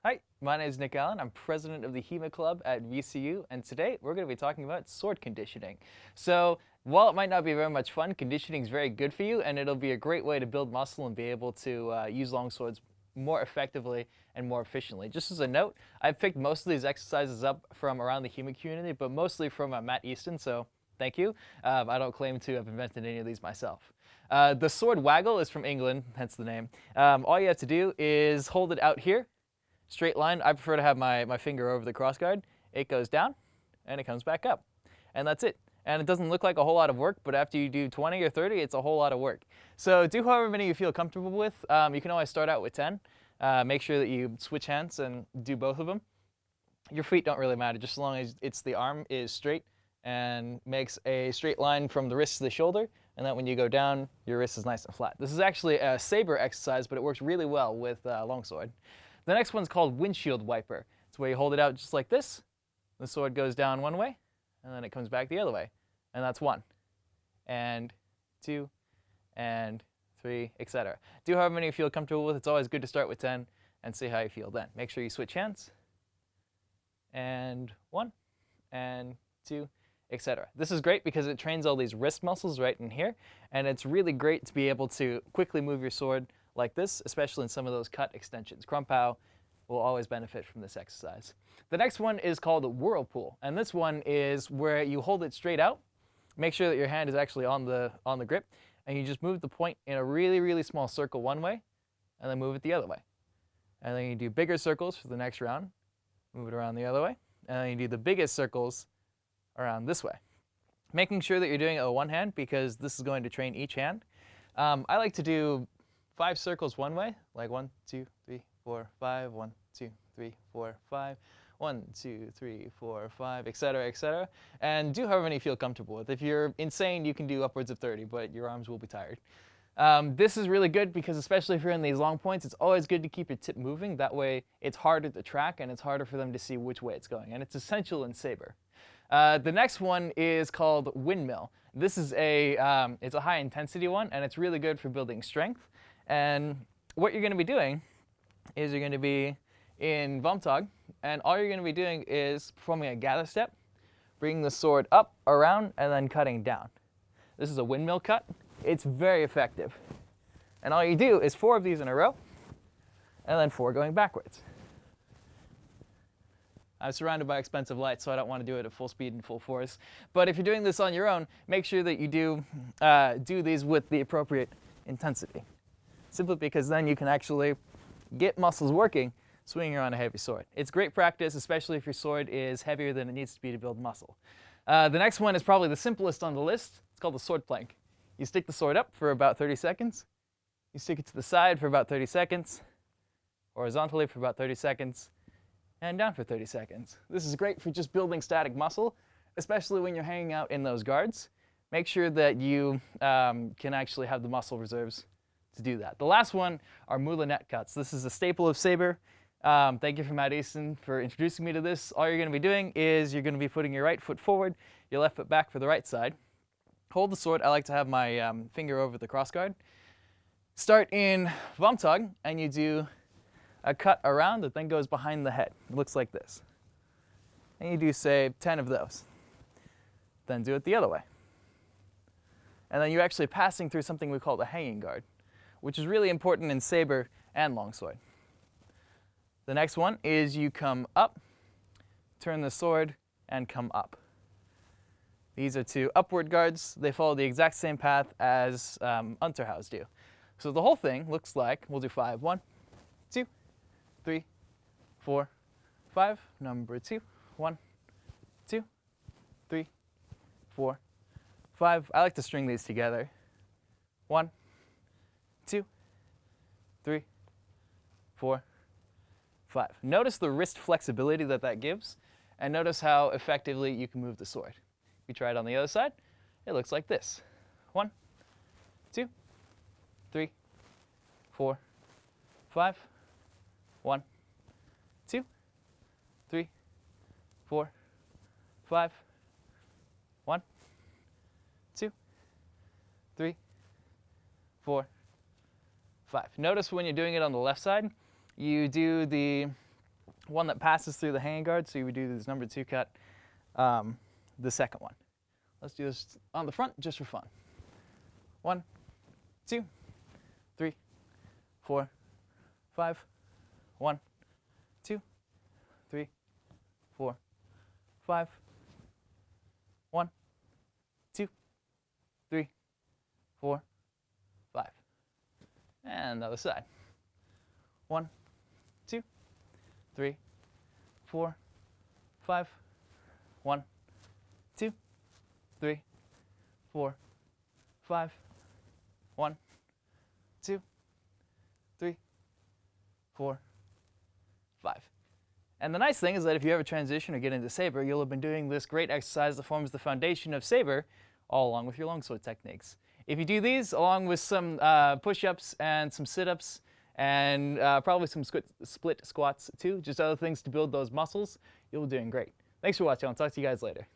Hi, my name is Nick Allen. I'm president of the HEMA Club at VCU, and today we're going to be talking about sword conditioning. So, while it might not be very much fun, conditioning is very good for you, and it'll be a great way to build muscle and be able to use long swords more effectively and more efficiently. Just as a note, I've picked most of these exercises up from around the HEMA community, but mostly from Matt Easton, so thank you. I don't claim to have invented any of these myself. The Sword Waggle is from England, hence the name. All you have to do is hold it out here. Straight line. I prefer to have my finger over the crossguard. It goes down and it comes back up. And that's it. And it doesn't look like a whole lot of work, but after you do 20 or 30, it's a whole lot of work. So do however many you feel comfortable with. You can always start out with 10. Make sure that you switch hands and do both of them. Your feet don't really matter, just as long as the arm is straight and makes a straight line from the wrist to the shoulder, and that when you go down, your wrist is nice and flat. This is actually a saber exercise, but it works really well with longsword. The next one's called Windshield Wiper. It's where you hold it out just like this. The sword goes down one way, and then it comes back the other way. And that's 1, and 2, and 3, etc. Do however many you feel comfortable with. It's always good to start with 10 and see how you feel then. Make sure you switch hands. And 1, and 2, etc. This is great because it trains all these wrist muscles right in here, and it's really great to be able to quickly move your sword like this, especially in some of those cut extensions. Krumpau will always benefit from this exercise. The next one is called a Whirlpool, and this one is where you hold it straight out, make sure that your hand is actually on the grip, and you just move the point in a really, really small circle one way, and then move it the other way. And then you do bigger circles for the next round, move it around the other way, and then you do the biggest circles around this way. Making sure that you're doing it with one hand because this is going to train each hand. I like to do 5 circles one way, like 1, 2, 3, 4, 5, 1, 2, 3, 4, 5, 1, 2, 3, 4, 5, etc., etc. And do however many you feel comfortable with. If you're insane, you can do upwards of 30, but your arms will be tired. This is really good because especially if you're in these long points, it's always good to keep your tip moving. That way it's harder to track and it's harder for them to see which way it's going. And it's essential in saber. The next one is called Windmill. This is it's a high intensity one, and it's really good for building strength. And what you're going to be doing is you're going to be in Vomtog, and all you're going to be doing is performing a gather step, bringing the sword up, around, and then cutting down. This is a windmill cut. It's very effective. And all you do is 4 of these in a row, and then 4 going backwards. I'm surrounded by expensive lights, so I don't want to do it at full speed and full force. But if you're doing this on your own, make sure that you do these with the appropriate intensity. Simply because then you can actually get muscles working swinging around a heavy sword. It's great practice, especially if your sword is heavier than it needs to be to build muscle. The next one is probably the simplest on the list. It's called the sword plank. You stick the sword up for about 30 seconds. You stick it to the side for about 30 seconds, horizontally for about 30 seconds, and down for 30 seconds. This is great for just building static muscle, especially when you're hanging out in those guards. Make sure that you can actually have the muscle reserves to do that. The last one are Lynette Cuts. This is a staple of saber. Thank you for Matt Easton for introducing me to this. All you're going to be doing is you're going to be putting your right foot forward, your left foot back for the right side. Hold the sword. I like to have my finger over the crossguard. Start in Vomtog, and you do a cut around that then goes behind the head. It looks like this. And you do, say, 10 of those. Then do it the other way. And then you're actually passing through something we call the hanging guard, which is really important in saber and longsword. The next one is you come up, turn the sword, and come up. These are 2 upward guards. They follow the exact same path as Unterhaus do. So the whole thing looks like, we'll do 5. 1, 2, 3, 4, 5. Number 2. 1, 2, 3, 4, 5. I like to string these together. 1, 2, 3, 4, 5. Notice the wrist flexibility that gives, and notice how effectively you can move the sword. If you try it on the other side, it looks like this. 1, 2, 3, 4, 5. 1, 2, 3, 4, 5. 1, 2, 3, 4, 5. Notice when you're doing it on the left side, you do the one that passes through the handguard, so you would do this number 2 cut, the second one. Let's do this on the front just for fun. 1, 2, 3, 4, 5. 1, 2, 3, 4, 5. 1, 2, 3, 4, 5. And the other side. 1, 2, 3, 4, 5. 1, 2, 3, 4, 5. 1, 2, 3, 4, 5. And the nice thing is that if you ever transition or get into saber, you'll have been doing this great exercise that forms the foundation of saber, all along with your longsword techniques. If you do these along with some push-ups and some sit-ups and probably some split squats too, just other things to build those muscles, you'll be doing great. Thanks for watching. I'll talk to you guys later.